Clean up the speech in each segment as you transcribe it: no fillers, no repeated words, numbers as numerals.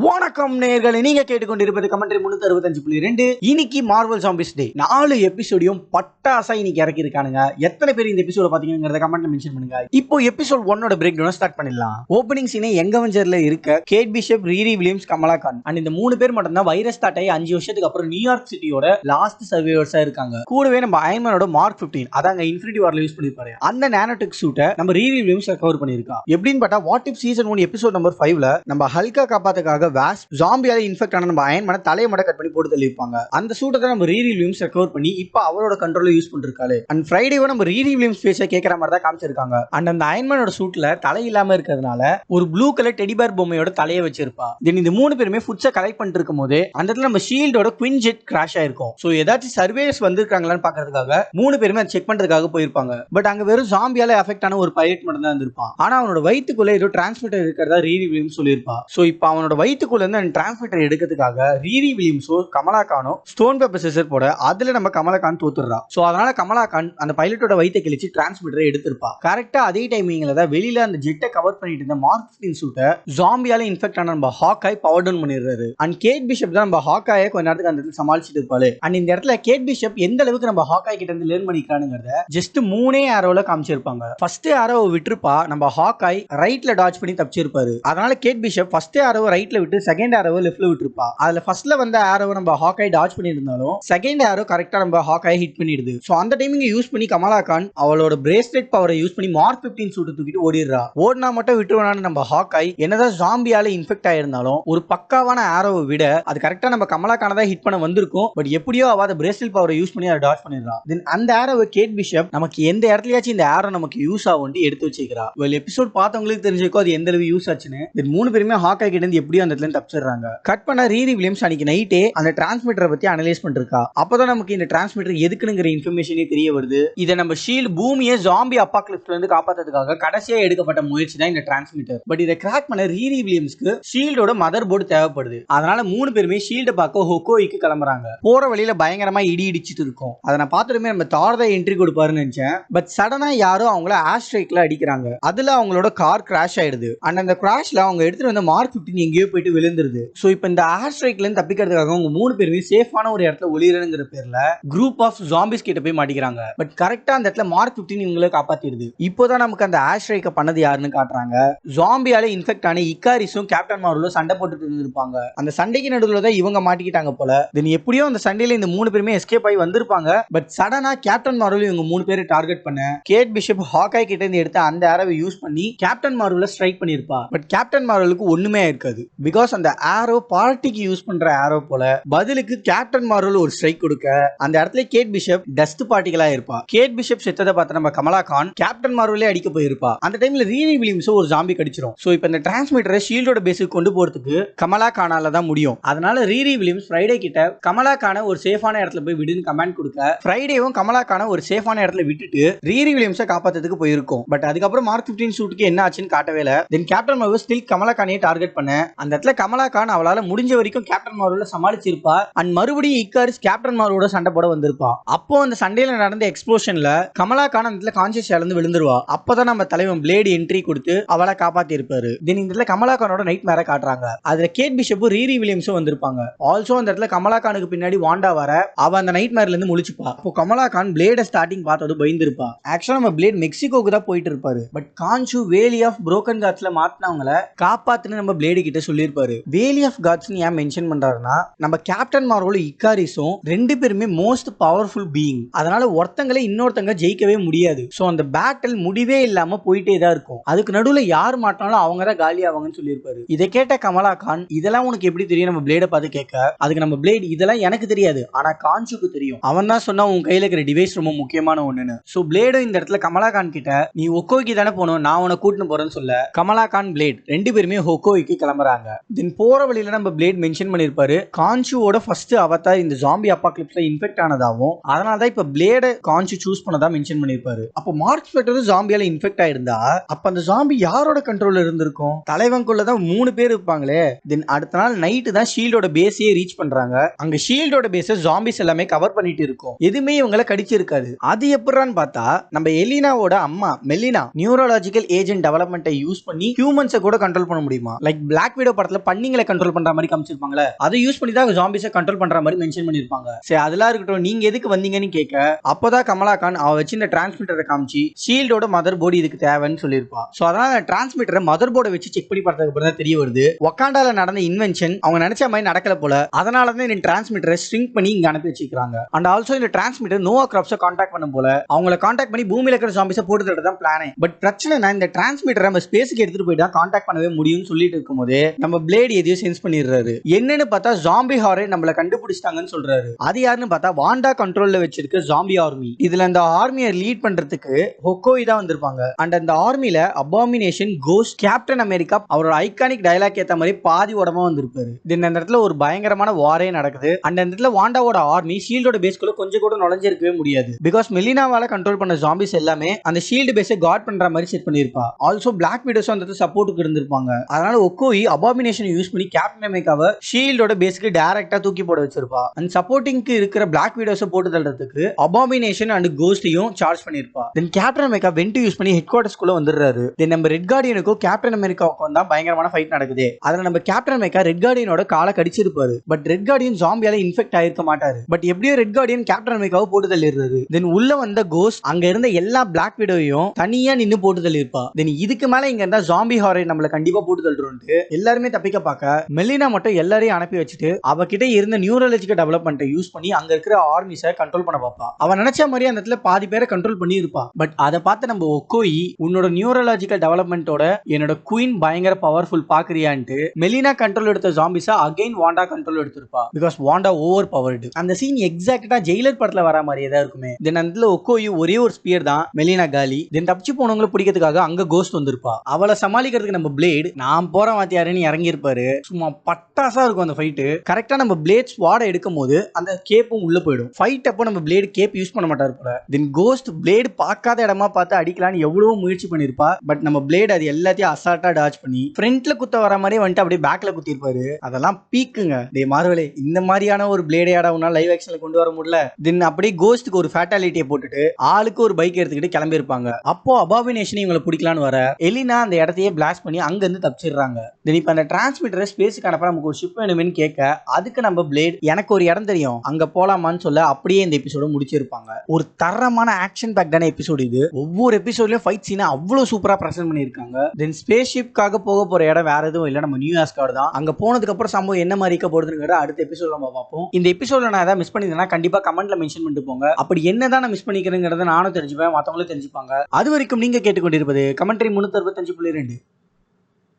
வணக்கம் நேயர்களே, நீங்க கேட்டுக்கொண்டிருப்பது கமெண்ட்ரி 365.2. இன்னைக்கு மார்வல் ஜாம்பிஸ் டே 4 எபிசோடையும் பட்டாசா இன்னைக்கு இறக்கி இருக்கானுங்க. எத்தனை பேர் இந்த எபிசோட பாத்தீங்கங்கறத கமெண்ட்ல மென்ஷன் பண்ணுங்க. இப்போ எபிசோட் 1 பிரேக் டவுன் ஸ்டார்ட் பண்ணிடலாம். ஓபனிங் சீனே யங் அவெஞ்சர்ல இருக்க Kate Bishop, Riri Williams, Kamala Khan and இந்த 3 பேர் மட்டும் தான் வைரஸ் ஸ்டார்ட் ஆகி 5 வருஷத்துக்கு அப்புறம் நியூயார்க் சிட்டியோட லாஸ்ட் சர்வைவர்ஸா இருக்காங்க. கூடவே நம்ம அயன்மேனோட மார்க் 15 அதாங்க இன்ஃபினிட்டி வார்ல யூஸ் பண்ணிருப்பாரு. அந்த நானோடெக் சூட்டை நம்ம ரீரி வில்லியம்ஸ் ரெக்கவர் பண்ணிருக்கா. எப்படின்னு பார்த்தா what if season 1 episode number 5ல நம்ம ஹல்கா காப்பாத்துக்காக வாஸ்ப் ஜாம்பியால இன்ஃபெக்ட் ஆன நம்ம அயன்மேனை தலையை மட்டும் கட் பண்ணி போட்டு தள்ளிருப்பாங்க. அந்த சூட்டை தான் நம்ம ரீரி வில்லியம்ஸ் ரெக்கவர் பண்ணி இப்போ அவரோட கண்ட்ரோல்ல யூஸ் பண்ணிருக்காரு. அண்ட் ஃப்ரைடேவை நம்ம ரீரி வில்லியம்ஸ் ஃபேஸை கேட்கற மாதிரி தான் காமிச்சிருக்காங்க. அண்ட் அந்த அயன்மேனோட சூட்ல தலை இல்லாம இருக்கிறதுனால ஒரு ப்ளூ கலர் டெடிபேர் பொம்மையோட தலையை வச்சிருப்பா. தென் இந்த 3 பேருமே ஃபுட்ஸை கலெக்ட் பண்ணிட்டு இருக்கும் போது அந்த இடத்துல நம்ம ஷீல்டோட குயின் ஜெட் கிராஷ் ஆயிருக்கும். ஸோ ஏதாச்சும் சர்வேஸ் வந்திருக்காங்களான்னு பாக்குறதுக்காக 3 பேருமே அதை செக் பண்றதுக்காக போயிருப்பாங்க. பட் அங்க வெறும் ஜாம்பியால அஃபெக்ட் ஆன ஒரு பைலட் மட்டும் தான் இருந்திருப்பான். ஆனா அவனோட வயிற்றுக்குள்ள ஏதோ டிரான்ஸ்மிட்டர் இருக்கிறதா ரீரி வில்லியம்ஸ் சொல்லியிருப்பா. ஸோ இப்போ அவனோட வயிற்றுக்குள்ள இருந்து அந்த டிரான்ஸ்மிட்டர் எடுக்கிறதுக்காக ரீரி வில்லியம்ஸோ கமலா கானோ ஸ்டோன் பேப்பர் சிசர் போட அதுல நம்ம கமலா கான் தோத்துறா. சோ அதனால கமலா கான் அந்த பைலட்டோட வயித்தை கிழிச்சு டிரான்ஸ்மிட்டரை எடுத்திருப்பா. கரெக்டா அதே டைமிங்ல தான் வெளியில அந்த ஜெட்டை கவர் பண்ணிட்டு இருந்த மார்க் 15 சூட்டை ஜாம்பியால இன்ஃபெக்ட் ஆன நம்ம ஹாக்காய் பவர் டவுன் பண்ணிடுறாரு. அண்ட் கேட் பிஷப் தான் நம்ம ஹாக்காயை கொஞ்ச நேரத்துக்கு அந்த இடத்துல சமாளிச்சுட்டு இருப்பாரு. அண்ட் இந்த இடத்துல கேட் பிஷப் எந்த அளவுக்கு நம்ம ஹாக்காய் கிட்ட இருந்து லேர்ன் பண்ணிக்கிறானுங்கிறத ஜஸ்ட் 3 ஆரோல காமிச்சிருப்பாங்க. ஃபர்ஸ்ட் ஆரோவை விட்டுருப்பா நம்ம ஹாக்காய் ரைட்ல டாட்ச் பண்ணி தப்பிச்சிருப்பாரு. அதனால கேட் பிஷப் ஃபர்ஸ்ட் ஆரோவை ரைட்ல விட்டு செகண்ட் ஆரோவை லெஃப்ட்ல விட்டுருப்பா. அதுல ஃபர்ஸ்ட்ல வந்த ஆரோவை நம்ம ஹாக்காய் டாட்ச் பண்ணியிருந்தாலும் செகண்ட் ஆரோ கரெக்டா நம்ம ஹாக்காய் ஹிட் பண்ணிடுது. சோ அந்த டைமிங் யூஸ் பண்ணி கமலா கான் அவளோட பிரேஸ்லெட் பவரை யூஸ் பண்ணி மார்க் 15 சூட்டை தூக்கிட்டு ஓடிடுறா. ஓடினா மட்டும் விட்டுருவானு நம்ம ஹாக்காய் என்னதான் ஜாம்பியால இன்ஃபெக்ட் ஆயிருந்தாலும் ஒரு பக்காவான ஆரோவை விட அது கரெக்டா நம்ம கமலா கான தான் ஹிட் பண்ண வந்திருக்கும். பட் எப்படியோ அவ அந்த பிரேஸ்லெட் பவரை யூஸ் பண்ணி அதை டாட்ச் பண்ணிடுறா. தென் அந்த ஆரோவை கேட் பிஷப் நமக்கு எந்த இடத்துலயாச்சும் இந்த ஆரோ நமக்கு யூஸ் ஆகும்னு எடுத்து வச்சுக்கிறா. வெல் எபிசோட் பார்த்தவங்களுக்கு தெரிஞ்சுக்கோ அது எந்த அளவு யூஸ் ஆச்சுன்னு. தென் 3 பேருமே ஹாக்காய் கிட்ட இருந்து எப்படியோ அந்த இடத்துல தப்பிச்சிடுறாங்க. கட் பண்ண ரீரி வில்லியம்ஸ் அன்னைக்கு நைட்டே அந்த டிரான்ஸ்மிட்டரை பத்தி அனலைஸ் பண்ணிருக்கா. அப்பதான் நமக்கு இந்த டிரான்ஸ்மிட்டர் எதுக்குங்கிற இன்ஃபர்மேஷனே தெரிய வருது. இதை நம்ம ஷீல்ட் பூமியை ஜாம்பி அப்பாக்லிப்ஸ்ல இருந்து காப்பாத்துறதுக்காக கடைசியா எடுக்கப்பட்ட முயற்சி தான் இந்த டிரான்ஸ்மிட்டர். பட் இதை கிராக் பண்ண ரீரி வில்லியம்ஸ்க்கு ஷீல்டோட மதர் போர்டு தேவைப்படுது. அதனால 3 பேருமே ஷீல்ட பார்க்க ஹொக்கோய்க்கு கிளம்புறாங்க. போற வழியில பயங்கரமா இடி இடிச்சிட்டு இருக்கும். அதை நான் பார்த்துட்டுமே நம்ம தார் தான் என்ட்ரி கொடுப்பாருன்னு நினைச்சேன். பட் சடனா யாரோ அவங்கள ஆஸ்ட்ரைக்ல அடிக்கிறாங்க. அதுல அவங்களோட கார் கிராஷ் ஆயிடுது. அண்ட் அந்த கிராஷ்ல அவங்க எடுத்துட்டு வந்த மார்க் 15 எங்கேயோ போயிட்டு விழுந்துருது. சோ இப்போ இந்த ஆஸ்ட்ரைக்ல இருந்து தப்பிக்கிறதுக்காக அவங்க 3 பேருமே சேஃபான ஒரு இடத்துல ஒளிரணுங்கிற பேர்ல குரூப் ஆஃப் ஜாம்பிஸ் கிட்ட போய் மாட்டிக்கிறாங்க. பட் கரெக்டா அந்த இடத்துல மார்க் 15 இவங்களை காப்பாத்திடுது. இப்போதான் நமக்கு அந்த ஆஸ்ட்ரைக்க பண்ணது யாருன்னு காட்டுறாங்க. ஜாம்பியால இன்ஃபெக்ட் ஆன இக்காரிஸும் கேப்டன் மார்வலும் சண்டை போட்டுட்டு இருந்திருப்பாங்க. அந்த சண்டைக்கு நடுவுல தான் இவங்க மாட்டிக்கிட்டாங்க போல. தென் எப்படியோ அந்த சண்டையில இந்த 3 பேருமே எஸ்கேப் ஆகி வந்திருப்பாங்க. பட் சடனா கேப்டன் மார்வல் இவங்க 3 பேரை டார்கெட் பண்ண கேட் பிஷப் ஹாக்காய் கிட்ட இருந்து எடுத்து அந்த ஆரோவை யூஸ் பண்ணி கேப்டன் மார்வல ஸ்ட்ரைக் பண்ணிருப்பா. பட் கேப்டன் மார்வலுக்கு ஒண்ணுமே இருக்காது. பிகாஸ் அந்த ஆரோ பார்ட்டிக்கு யூஸ் பண்ற ஆரோ போல பதிலுக்கு கேப்டன் மார்வல் ஒரு ஸ்ட்ரைக் கொடுக்க அந்த இடத்துல கேட் பிஷப் டஸ்ட் பார்ட்டிகளா இருப்பா. கேட் பிஷப் செத்ததை பார்த்து நம்ம கமலா கான் கேப்டன் மார்வலே அடிக்க போயிருப்பா. அந்த டைம்ல ரீரி வில்லியம்ஸ் ஒரு ஜாம்பி கடிச்சிரும். சோ இப்போ இந்த டிரான்ஸ்மிட்டரை ஷீல்டோட பேஸுக்கு கொண்டு போறதுக்கு கமலா கானால தான் முடியும். அதனால ரீரி வில்லியம்ஸ் ஃப்ரைடே கிட்ட கமலா கான ஒரு சேஃபான இடத்துல போய் விடுன்னு கமெண்ட் கொடுக்க ஃப்ரைடேவும் கமலா கான ஒரு சேஃபான இடத்துல விட்டுட்டு ரீரி வில்லியம்ஸை காப்பாத்துறதுக்கு போயிருக்கும். பட் அதுக்கப்புறம் மார்க் 15 சூட்டுக்கு என்ன ஆச்சுன்னு காட்டவே இல்ல. Then Captain Marvel still Kamala கானையே டார்கெட் பண்ண அந்த இடத்துல கமலா கான் அவளால முடிஞ்ச வரைக்கும் கேப்டன் மார்வல சமாளிச்சிருப்பா. அண்ட் மறுபடியும் இக்காரிஸ் கேப்டன் மார்வலோட சண்டை போட வந்திருப்பா. அப்போ அந்த சண்டையில நடந்த எக்ஸ்ப்ளோஷன்ல கமலா கான் அந்த இடத்துல கான்சியஸ் இழந்து விழுந்துருவா. அப்பதான் நம்ம தலைவன் பிளேட் என்ட்ரி கொடுத்து அவளை காப்பாத்தி இருப்பாரு. தென் இந்த இடத்துல கமலா கானோட நைட் மேர காட்டுறாங்க. அதுல கேட் பிஷப்பும் ரீரி வில்லியம்ஸும் வந்திருப்பாங்க. ஆல்சோ அந்த இடத்துல கமலா கானுக்கு பின்னாடி வாண்டா வர அவ அந்த நைட் மேர்ல இருந்து முழிச்சுப்பா. அப்போ கமலா கான் பிளேட ஸ்டார்டிங் பார்த்தது பயந்துருப்பா. ஆக்சுவலா நம்ம பிளேட் மெக்சிகோக்கு தான் போயிட்டு இருப்பாரு. பட் கான்சு வேலி ஆஃப் புரோக்கன் காட்ஸ்ல மாட்டினவங்கள காப்பாத்துன்னு நம்ம பிளேடு கிட்ட சொல்லியிருப்பாரு. வேலி ஆஃப் காட்ஸ் ஏன் மென்ஷன் பண்றாருன்னா நம்ம கேப்டன் மார்வலும் இக்காரிஸும் 2 பேருமே மோஸ்ட் பவர்ஃபுல் பீயிங். அதனால ஒருத்தங்களை இன்னொருத்தங்க ஜெயிக்கவே முடியாது. சோ அந்த பேட்டில் முடிவே இல்லாம போயிட்டே தான் இருக்கும். அதுக்கு நடுவுல யார் மாட்டினாலும் அவங்க தான் காலி ஆவாங்கன்னு சொல்லியிருப்பாரு. இதை கேட்ட கமலா கான் இதெல்லாம் உனக்கு எப்படி தெரியும் நம்ம பிளேட பார்த்து கேட்க அதுக்கு நம்ம பிளேட் இதெல்லாம் எனக்கு தெரியாது ஆனா கான்சுக்கு தெரியும். அவன் தான் சொன்னா உன் கையில இருக்கிற டிவைஸ் ரொம்ப முக்கியமான ஒண்ணுன்னு. சோ பிளேடும் இந்த இடத்துல கமலா கான் கிட்ட நீ ஒக்கோய்க்கு தானே போகணும் நான் உன்னை கூட்டின்னு போறேன்னு சொல்ல கமலா கான் பிளேட் 2 பேருமே ஹொக்கோய்க்கு கிளம்புறாங்க. தென் போற வழியில நம்ம பிளேட் மென்ஷன் பண்ணிருப்பாரு கான்சுவோட ஃபர்ஸ்ட் அவதார் இந்த ஜாம்பி அப்பாக்லிப்ஸ்ல இன்ஃபெக்ட் ஆனதாவும் அதனால தான் இப்ப பிளேட கான்சு சூஸ் பண்ணதா மென்ஷன் பண்ணிருப்பாரு. அப்போ மார்க் ஸ்பெக்டர் ஜாம்பியால இன்ஃபெக்ட் ஆயிருந்தா அப்ப அந்த ஜாம்பி யாரோட கண்ட்ரோல்ல இருந்திருக்கும்? தலைவன்குள்ள தான் 3 பேர் இருப்பாங்களே. தென் அடுத்த நாள் நைட்டு தான் ஷீல்டோட பேஸையே ரீச் பண்றாங்க. அங்க ஷீல்டோட பேஸை ஜாம்பிஸ் எல்லாமே கவர் பண்ணிட்டு இருக்கும். எதுவுமே இவங்களை கடிச்சிருக்காது. அது எப்படின்னு பார்த்தா நம்ம எலினாவோட அம்மா மெலினா நியூரோலாஜிக்கல் ஏஜென்ட் டெவலப்மெண்ட்டை யூஸ் பண்ணி ஹியூமன்ஸை கூட கண்ட்ரோல் பண்ண முடியுமா? லைக் பிளாக் விடோ படத்துல பன்னிங்களை கண்ட்ரோல் பண்ற மாதிரி காமிச்சிருப்பாங்கல, அதை யூஸ் பண்ணி தான் ஜாம்பிஸை கண்ட்ரோல் பண்ற மாதிரி மென்ஷன் பண்ணிருப்பாங்க. சரி அதெல்லாம் இருக்கட்டும், நீங்க எதுக்கு வந்தீங்கன்னு கேட்க அப்போதான் கமலா கான் அவ வச்சு இந்த டிரான்ஸ்மிட்டரை காமிச்சு ஷீல்டோட மதர் போர்டு இதுக்கு தேவைன்னு சொல்லியிருப்பா. சோ அதனால டிரான்ஸ்மிட்டரை மதர் போர்டை வச்சு செக் பண்ணி பார்த்ததுக்கு அப்புறம் தான் தெரிய வருது வக்காண்டால நடந்த இன்வென்ஷன் அவங்க நினைச்ச மாதிரி நடக்கல போல. அதனால தான் இந்த டிரான்ஸ்மிட்டரை ஸ்ட்ரிங் பண்ணி இங்க அனுப்பி வச்சிருக்காங்க. அண்ட் ஆல்சோ இந்த டிரான்ஸ்மிட்டர் நோவா கிராப்ஸை கான்டாக்ட் பண்ணும் போல அவங்களை கான்டாக்ட் பண்ணி பூமியில இருக்கிற ஜாம்பிஸை போட்டு தடுறது தான் பிளானே. பட் பிரச்சனை இந்த டிரான்ஸ்மிட்டரை நம்ம ஸ்பேஸ்க்கு எடுத்துட்டு போயிட்டா கான்டாக்ட் பண்ணவே முடியும்னு சொல்லிட்டு இருக்கும்போது நம்ம பிளேட் எதையும் சென்ஸ் பண்ணிடுறாரு. என்னன்னு பார்த்தா ஜாம்பி ஹாரர் நம்மள கண்டுபிடிச்சிட்டாங்கன்னு சொல்றாரு. அது யாருன்னு பார்த்தா வாண்டா கண்ட்ரோல்ல வச்சிருக்க ஜாம்பி ஆர்மி. இதுல அந்த ஆர்மியை லீட் பண்றதுக்கு ஹொக்கோய் தான் வந்திருப்பாங்க. அண்ட் அந்த ஆர்மில அபாமினேஷன், கோஸ்ட், கேப்டன் அமெரிக்கா அவரோட ஐகானிக் டயலாக் ஏத்த மாதிரி பாதி உடம்பா வந்திருப்பாரு. இந்த இடத்துல ஒரு பயங்கரமான வாரே நடக்குது. அந்த இடத்துல வாண்டாவோட ஆர்மி ஷீல்டோட பேஸ்க்குள்ள கொஞ்சம் கூட நுழைஞ்சிருக்கவே முடியாது. பிகாஸ் மெலினாவால கண்ட்ரோல் பண்ண ஜாம்பிஸ் எல்லாமே அந்த ஷீல்டு பேஸை காட் பண்ற மாதிரி செட் பண்ணிருப்பா. ஆல்சோ பிளாக் விடோஸ் அந்த சப்போர்ட்டுக்கு இருந்திருப்பாங்க. அதனால ஒக்கோய் அபாமினேஷன் யூஸ் பண்ணி கேப்டன் அமெரிக்காவை ஷீல்டோட பேஸ்க்கு டைரக்டா தூக்கி போட வச்சிருப்பா. அந்த சப்போர்ட்டிங்க்கு இருக்கிற பிளாக் விடோஸை போட்டு தள்ளுறதுக்கு அபாமினேஷன் அண்ட் கோஸ்டையும் சார்ஜ் பண்ணிருப்பா. Then Captain America went use பண்ணி ஹெட் குவார்டர்ஸ்க்குள்ள வந்துடுறாரு. தென் நம்ம ரெட் கார்டியனுக்கும் கேப்டன் அமெரிக்காவுக்கும் தான் பயங்கரமான ஃபைட் நடக்குது. அதுல நம்ம கேப்டன் அமெரிக்கா ரெட் கார்டியனோட காலை கடிச்சிருப்பாரு. பட் ரெட் கார்டியன் ஜாம்பியால இன்ஃபெக்ட் ஆயிருக்க மாட்டாரு. பட் எப்படியோ ரெட் கார்டியன் கேப்டன் அமெரிக்காவை போட்டு தள்ளிடுறாரு. தென் உள்ள வந்த கோஸ்ட் அங்க இருந்த எல்லா பிளாக் விடோவையும் தனியா நின்னு போட்டு தள்ளிருப்பா. தென் இதுக்கு மேல இங்க இருந்தா ஜாம்பி ஹாரர் நம்மள கண்டிப்பா போட்டு தள்ளுறோம்னு எல்லாருமே தப்பிக்க பார்க்க மெலினா மட்டும் எல்லாரையும் அனுப்பி வச்சுட்டு அவகிட்ட இருந்த நியூரலஜிக்கல் டெவலப்மெண்ட்டை யூஸ் பண்ணி அங்க இருக்கிற ஆர்மிஸை கண்ட்ரோல் பண்ண பார்ப்பா. அவன் நினைச்ச மாதிரி அந்த இடத்துல பாதி பேரை கண்ட்ரோல் பண்ணி இருப்பா. பட் அதை பார்த்து நம்ம ஒக்கோய் உன்னோட நியூரலஜிக்கல் டெவலப்மெண்ட்டோட என்னோட குயின் பயங்கர பவர்ஃபுல் பாக்குறியான்ட்டு மெலினா கண்ட்ரோல் எடுத்த ஜாம்பிஸா அகைன் வாண்டா கண்ட்ரோல் எடுத்திருப்பா. Because Wanda overpowered. அந்த சீன் எக்ஸாக்டா ஜெயிலர் படத்துல வர மாதிரியே தான் இருக்குமே. தென் அந்த ஒக்கோய் ஒரே ஒரு ஸ்பியர் தான் மெலினா காலி. தென் தப்பிச்சு போனவங்களை பிடிக்கிறதுக்காக அங்க கோஸ்ட் வந்திருப்பா. அவளை சமாளிக்கிறதுக்கு நம்ம பிளேட் நான் போற வாத்தியாருன்னு இறங்கி இருப்பாரு. சும்மா பட்டாசா இருக்கும் அந்த ஃபைட்டு. கரெக்டா நம்ம பிளேட் ஸ்வாட எடுக்கும் போது அந்த கேப்பும் உள்ள போயிடும். ஃபைட் அப்போ நம்ம பிளேட் கேப் யூஸ் பண்ண மாட்டாரு போல. தென் கோஸ்ட் பிளேட் பார்க்காத இடமா பார்த்து அடிக்கலான்னு எவ்வளவோ முயற்சி பண்ணிருப்பா. பட் நம்ம பிளேட் அது எல்லாத்தையும் அசால்ட்டா டாச் பண்ணி ஃப்ரண்ட்ல குத்த வர மாதிரி வந்துட்டு அப்படியே பேக்ல குத்திருப்பாரு. அதெல்லாம் பீக்குங்க. டே மார்வலே இந்த மாதிரியான ஒரு பிளேடையாட உன்னால லைவ் ஆக்ஷன்ல கொண்டு வர முடியல. தென் அப்படியே கோஸ்ட்டுக்கு ஒரு ஃபேட்டாலிட்டியை போட்டுட்டு ஆளுக்கு ஒரு பைக் எடுத்துக்கிட்டு கிளம்பி இருப்பாங்க. அப்போ அபாமினேஷன் இவங்களை பிடிக்கலான்னு வர எலினா அந்த இடத்தையே பிளாஸ்ட் பண்ணி அங்க இருந்து தப்பிச்சிடுறாங்க. தென் இப்ப அந்த டிரான்ஸ்மிட்டரை ஸ்பேஸ்க்கு அனுப்ப நமக்கு ஒரு ஷிப் வேணும்னு கேட்க அதுக்கு நம்ம பிளேட் எனக்கு ஒரு இடம் தெரியும் அங்க போலாமான்னு சொல்ல அப்படியே இந்த எபிசோட முடிச்சிருப்பாங்க. ஒரு தரமான ஆக்ஷன் பேக்டான எபிசோட் இது. ஒவ்வொரு எபிசோட்லயும் ஃபைட் சீனை அவ்வளவு சூப்பரா பிரசன்ட் பண்ணிருக்காங்க. தென் ஸ்பேஸ் ஷிப்காக போக போற இடம் வேற எதுவும் இல்ல, நம்ம நியூ ஆஸ்கார்டு தான். அங்க போனதுக்கு அப்புறம் சம்பவம் என்ன மாதிரி இருக்க போடுதுங்கிறத அடுத்த எபிசோட்ல நம்ம பார்ப்போம். இந்த எபிசோட்ல நான் ஏதாவது மிஸ் பண்ணிருந்தேன்னா கண்டிப்பா கமெண்ட்ல மென்ஷன் பண்ணிட்டு போங்க. அப்படி என்னதான் நான் மிஸ் பண்ணிக்கிறேங்கிறத நானும் தெரிஞ்சுப்பேன், மத்தவங்களும் தெரிஞ்சுப்பாங்க. அது வரைக்கும் நீங்க கேட்டுக்கொண்டிருப்பது கமெண்ட்ரி 365.2.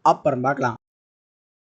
அப்புறம் பார்க்கலாம்.